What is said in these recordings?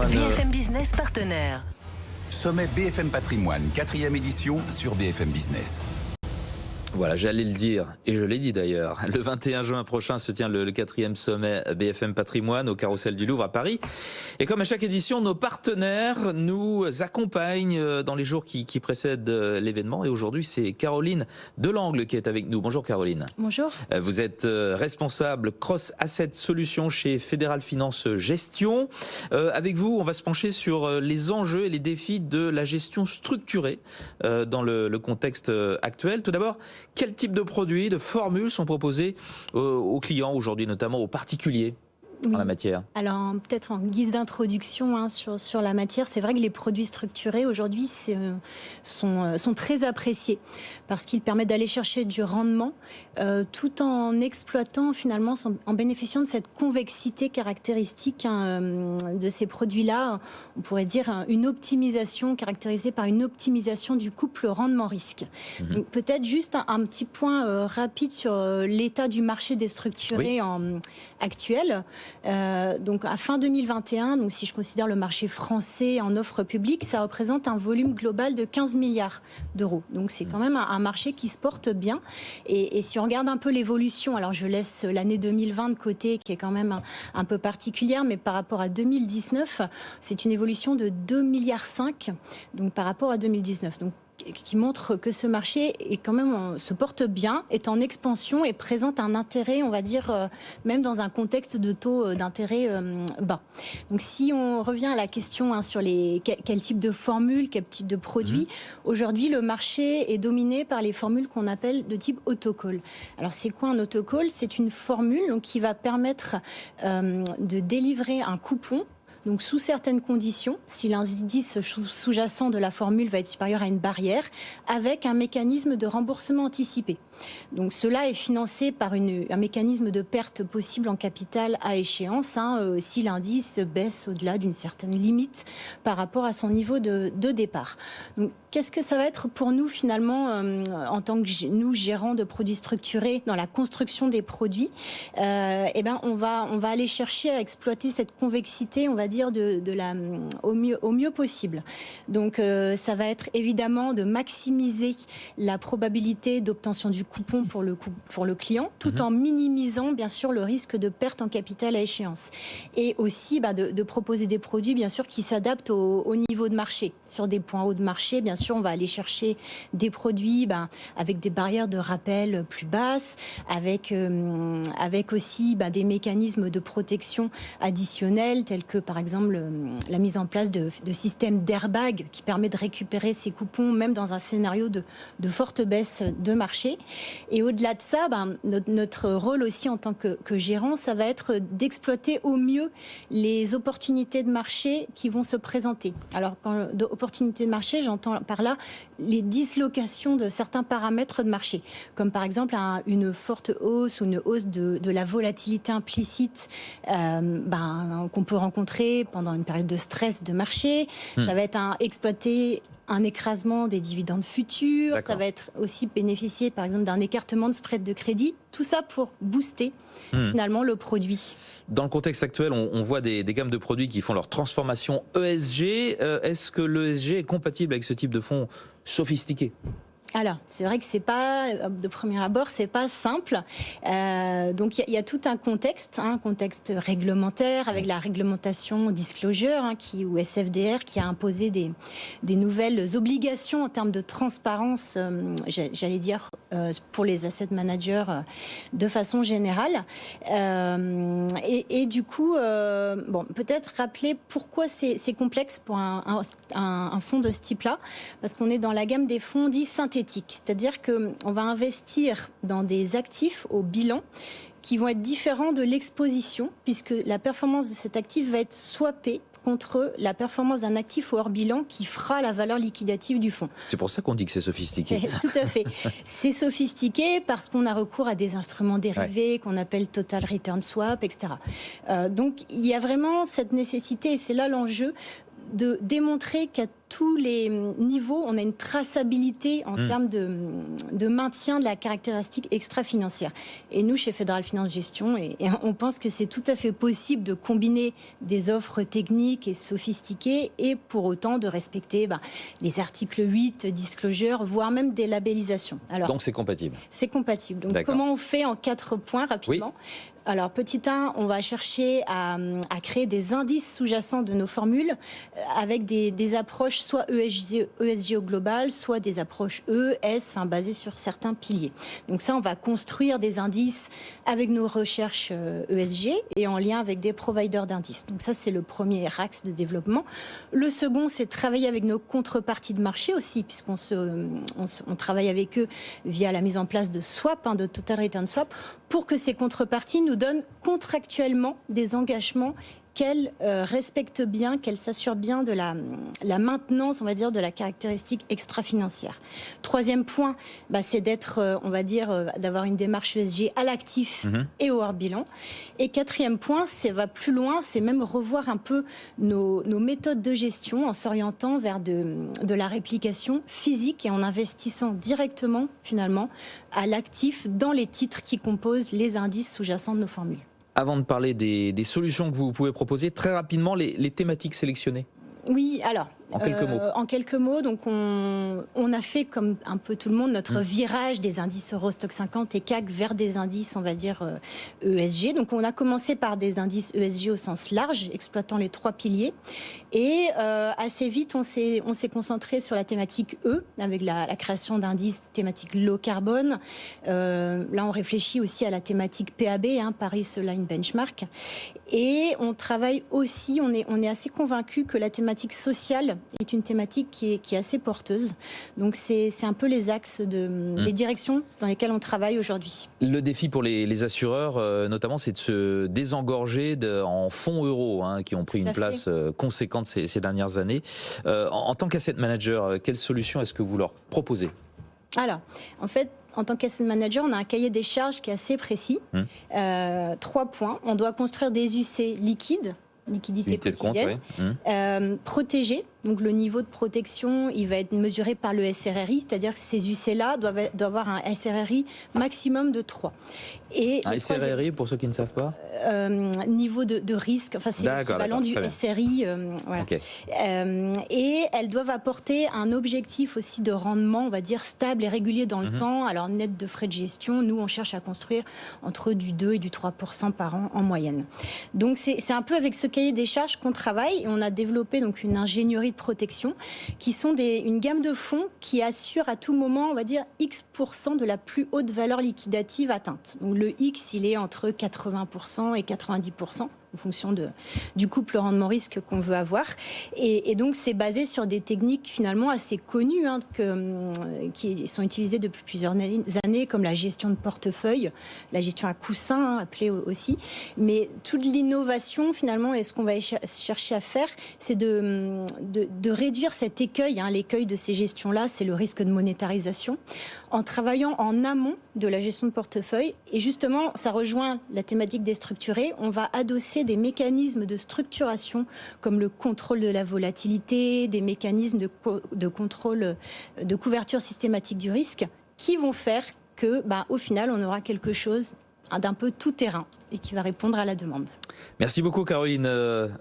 Patrimoine. BFM Business partenaire. Sommet BFM Patrimoine, 4e édition sur BFM Business. Voilà, j'allais le dire, et je l'ai dit d'ailleurs. Le 21 juin prochain se tient le 4e sommet BFM Patrimoine au Carrousel du Louvre à Paris. Et comme à chaque édition, nos partenaires nous accompagnent dans les jours qui précèdent l'événement. Et aujourd'hui, c'est Caroline Delangle qui est avec nous. Bonjour Caroline. Bonjour. Vous êtes responsable Cross Asset Solutions chez Fédéral Finance Gestion. Avec vous, on va se pencher sur les enjeux et les défis de la gestion structurée dans le contexte actuel. Tout d'abord, quel type de produits, de formules sont proposés aux clients aujourd'hui, notamment aux particuliers en la matière? Alors peut-être en guise d'introduction sur la matière, c'est vrai que les produits structurés aujourd'hui sont très appréciés parce qu'ils permettent d'aller chercher du rendement tout en exploitant finalement, en bénéficiant de cette convexité caractéristique de ces produits-là. On pourrait dire une optimisation caractérisée par une optimisation du couple rendement-risque. Donc peut-être juste un petit point rapide sur l'état du marché des structurés actuel. Donc à fin 2021, donc si je considère le marché français en offre publique, ça représente un volume global de 15 milliards d'euros. Donc c'est quand même un marché qui se porte bien. Et si on regarde un peu l'évolution, alors je laisse l'année 2020 de côté, qui est quand même un peu particulière, mais par rapport à 2019, c'est une évolution de 2,5 milliards, donc par rapport à 2019. Donc qui montre que ce marché est quand même, se porte bien, est en expansion et présente un intérêt, on va dire, même dans un contexte de taux d'intérêt bas. Donc si on revient à la question sur quel type de formule, quel type de produit, aujourd'hui le marché est dominé par les formules qu'on appelle de type autocall. Alors c'est quoi un autocall? C'est une formule donc, qui va permettre de délivrer un coupon. Donc sous certaines conditions, si l'indice sous-jacent de la formule va être supérieur à une barrière, avec un mécanisme de remboursement anticipé. Donc cela est financé par un mécanisme de perte possible en capital à échéance si l'indice baisse au-delà d'une certaine limite par rapport à son niveau de départ. Donc qu'est-ce que ça va être pour nous finalement en tant que nous gérants de produits structurés dans la construction des produits? On va aller chercher à exploiter cette convexité, on va dire au mieux possible. Donc ça va être évidemment de maximiser la probabilité d'obtention du coupon pour le client, tout en minimisant bien sûr le risque de perte en capital à échéance. Et aussi de proposer des produits bien sûr qui s'adaptent au niveau de marché. Sur des points hauts de marché, bien sûr, on va aller chercher des produits avec des barrières de rappel plus basses, avec aussi des mécanismes de protection additionnels tels que par exemple la mise en place de systèmes d'airbag qui permet de récupérer ces coupons même dans un scénario de forte baisse de marché. Et au-delà de ça, notre rôle aussi en tant que gérant, ça va être d'exploiter au mieux les opportunités de marché qui vont se présenter. Alors, quand d'opportunités de marché, j'entends par là les dislocations de certains paramètres de marché, comme par exemple une forte hausse ou une hausse de la volatilité implicite qu'on peut rencontrer pendant une période de stress de marché. Ça va être exploiter un écrasement des dividendes futurs, ça va être aussi bénéficier par exemple d'un écartement de spread de crédit, tout ça pour booster finalement le produit. Dans le contexte actuel, on voit des gammes de produits qui font leur transformation ESG. Est-ce que l'ESG est compatible avec ce type de fonds sophistiqués ? Alors, c'est vrai que c'est pas, de premier abord, c'est pas simple. Donc, il y a tout un contexte réglementaire avec la réglementation disclosure ou SFDR qui a imposé des nouvelles obligations en termes de transparence, j'allais dire, pour les asset managers de façon générale. Et du coup, peut-être rappeler pourquoi c'est complexe pour un fonds de ce type-là, parce qu'on est dans la gamme des fonds dits synthétiques. C'est-à-dire qu'on va investir dans des actifs au bilan qui vont être différents de l'exposition, puisque la performance de cet actif va être swappée contre la performance d'un actif au hors bilan qui fera la valeur liquidative du fonds. C'est pour ça qu'on dit que c'est sophistiqué. Tout à fait. C'est sophistiqué parce qu'on a recours à des instruments dérivés qu'on appelle total return swap, etc. Donc il y a vraiment cette nécessité, et c'est là l'enjeu, de démontrer qu'à tous les niveaux, on a une traçabilité en termes de maintien de la caractéristique extra-financière. Et nous, chez Fédéral Finance Gestion, et on pense que c'est tout à fait possible de combiner des offres techniques et sophistiquées et pour autant de respecter les articles 8, disclosure, voire même des labellisations. Alors, donc c'est compatible. C'est compatible. Donc comment on fait en 4 points rapidement ? Alors, petit 1, on va chercher à créer des indices sous-jacents de nos formules avec des approches soit ESG au global, soit des approches E, S, basées sur certains piliers. Donc ça, on va construire des indices avec nos recherches ESG et en lien avec des providers d'indices. Donc ça, c'est le premier axe de développement. Le second, c'est travailler avec nos contreparties de marché aussi, puisqu'on on travaille avec eux via la mise en place de swap, de total return swap, pour que ces contreparties nous donnent contractuellement des engagements qu'elles respectent bien, qu'elles s'assurent bien de la maintenance, on va dire, de la caractéristique extra-financière. Troisième point, c'est d'être, on va dire, d'avoir une démarche ESG à l'actif et au hors-bilan. Et quatrième point, va plus loin, c'est même revoir un peu nos méthodes de gestion en s'orientant vers de la réplication physique et en investissant directement, finalement, à l'actif dans les titres qui composent les indices sous-jacents de nos formules. Avant de parler des solutions que vous pouvez proposer, très rapidement, les thématiques sélectionnées. Oui, alors, en quelques mots. En quelques mots, donc on a fait, comme un peu tout le monde, notre virage des indices Eurostoxx 50 et CAC vers des indices, on va dire, ESG. Donc on a commencé par des indices ESG au sens large, exploitant les 3 piliers. Et assez vite, on s'est concentré sur la thématique E, avec la création d'indices thématiques low carbone. Là, on réfléchit aussi à la thématique PAB, Paris Align Benchmark. Et on travaille aussi, on est assez convaincu que la thématique sociale est une thématique qui est assez porteuse. Donc c'est un peu les axes, les directions dans lesquelles on travaille aujourd'hui. Le défi pour les assureurs, notamment, c'est de se désengorger en fonds euros, qui ont pris une place conséquente ces dernières années. En tant qu'asset manager, quelle solution est-ce que vous leur proposez ? Alors, en fait, en tant qu'asset manager, on a un cahier des charges qui est assez précis. 3 points. On doit construire des UC liquides, liquidité quotidienne, protégés. Donc le niveau de protection, il va être mesuré par le SRRI, c'est-à-dire que ces UC-là doivent avoir un SRRI maximum de 3. Et un SRRI, pour ceux qui ne savent pas, niveau de risque, c'est l'équivalent du SRI. Voilà. Okay. Et elles doivent apporter un objectif aussi de rendement, on va dire, stable et régulier dans le temps. Alors net de frais de gestion, nous on cherche à construire entre du 2 et du 3% par an en moyenne. Donc c'est un peu avec ce cahier des charges qu'on travaille et on a développé donc une ingénierie de protection qui sont une gamme de fonds qui assure à tout moment, on va dire, X% de la plus haute valeur liquidative atteinte. Donc le X, il est entre 80% et 90%. En fonction du couple rendement-risque qu'on veut avoir. Et donc, c'est basé sur des techniques finalement assez connues qui sont utilisées depuis plusieurs années, comme la gestion de portefeuille, la gestion à coussin, appelée aussi. Mais toute l'innovation, finalement, et ce qu'on va chercher à faire, c'est de réduire cet écueil. L'écueil de ces gestions-là, c'est le risque de monétarisation, en travaillant en amont de la gestion de portefeuille. Et justement, ça rejoint la thématique des structurés. On va adosser des mécanismes de structuration comme le contrôle de la volatilité, des mécanismes de contrôle de couverture systématique du risque qui vont faire que, au final, on aura quelque chose d'un peu tout terrain et qui va répondre à la demande. Merci beaucoup Caroline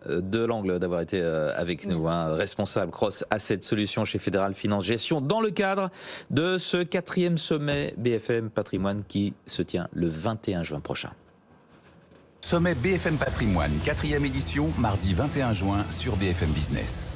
Delangle d'avoir été avec nous, responsable Cross Asset Solutions chez Fédéral Finance Gestion, dans le cadre de ce 4e sommet BFM Patrimoine qui se tient le 21 juin prochain. Sommet BFM Patrimoine, 4e édition, mardi 21 juin sur BFM Business.